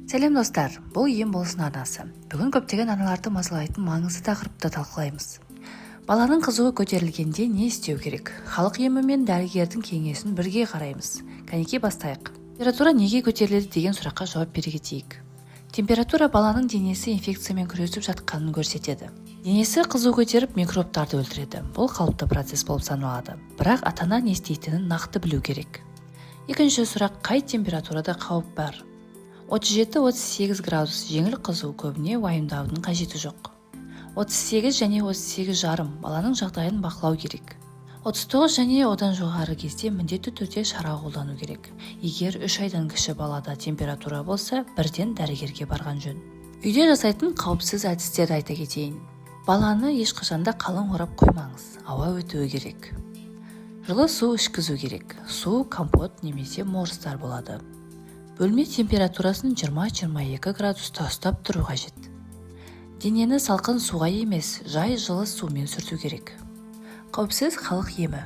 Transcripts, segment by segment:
Сәлем достар, бұл ем болсын арнасы. Бүгін көптеген аналарды мазалайтын маңызды тақырыпты талқылаймыз. Баланың қызуы көтерілгенде не істеу керек? Халық емі мен дәрігердің кеңесін бірге қараймыз. Кәнекей бастайық. Температура неге көтеріледі деген сұраққа жауап бере кетейік. Температура баланың денесі инфекциямен күресіп жатқанын көрсетеді. Денесі қызу көтеріп микробтарды өлтіреді. Бұл қалыпты процесс болып саналады. Бірақ ата-ана не істейтінін нақты білу керек. Екінші сұрақ, қай температурада қауіп бар? 37-38 градус жеңіл қызу, көбіне уайымдаудың қажеті жоқ. 38 және 38,5 баланың жағдайын бақылау керек. 39 және одан жоғары кезде міндетті түрде шара қолдану керек. Егер 3 айдан кіші балада температура болса, бірден дәрігерге барған жөн. Үйде жасайтын қауіпсіз әдістерді айта кетейін. Баланы ешқашанда қалың орап қоймаңыз, ауа өтуі керек. Жылы су ішкізу керек. Су, компот немесе морстар болады. Бөлме температурасын 20-22 градуста ұстап тұру қажет. Денені салқын суға емес, жай жылы сумен сүрту керек. Қауіпсіз халық емі.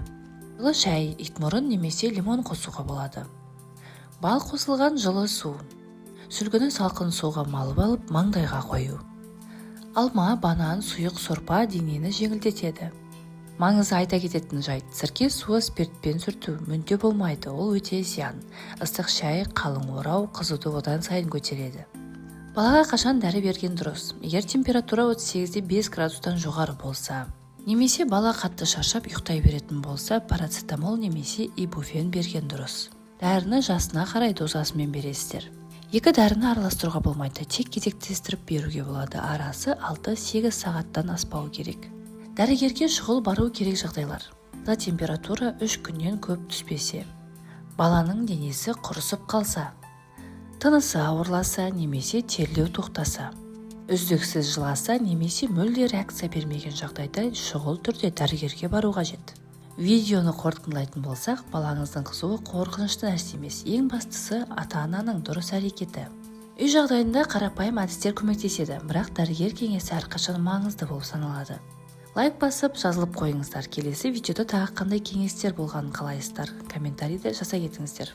Жылы шай, итмұрын немесе лимон қосуға болады. Бал қосылған жылы су. Сүлгіні салқын суға малып алып, маңдайға қою. Алма, банан, сұйық сорпа денені жеңілдетеді. Маңызы айта кететін жайт, сірке суы спиртпен сүрту мүлде болмайды, ол өте зиян. Ыстық шай, қалың орау қызуды одан сайын көтереді. Балаға қашан дәрі берген дұрыс? Егер температура 38-5 градустан жоғары болса, немесе бала қатты шаршап ұйықтай беретін болса, парацетамол немесе ибуфен берген дұрыс. Дәріні жасына қарай дозасымен бересіздер. Екі дәріні араластыруға болмайды, тек кезектестіріп беруге болады. Арасы 6-8 сағаттан аспауы керек. Дәрігерге шұғыл бару керек жағдайлар. Температура 3 күннен көп түспесе, баланың денесі құрысып қалса, тынысы ауырласа немесе терлеу тоқтаса, үздіксіз жыласа немесе мүлде реакция бермеген жағдайда шұғыл түрде дәрігерге бару қажет. Видеоны қорытындылайтын болсақ, балаңыздың қызуы қорқынышты нәрсе емес, ең бастысы ата-ананың дұрыс әрекеті. Үй жағдайында қарапайым әдістер көмектеседі, бірақ дәрігер кеңесі әрқашан маңызды болып саналады. Лайк басып, жазылып қойыңыздар. Келесі видеода тағы қандай кеңестер болғанын қалайсыздар? Комментарийді жасай кетіңіздер.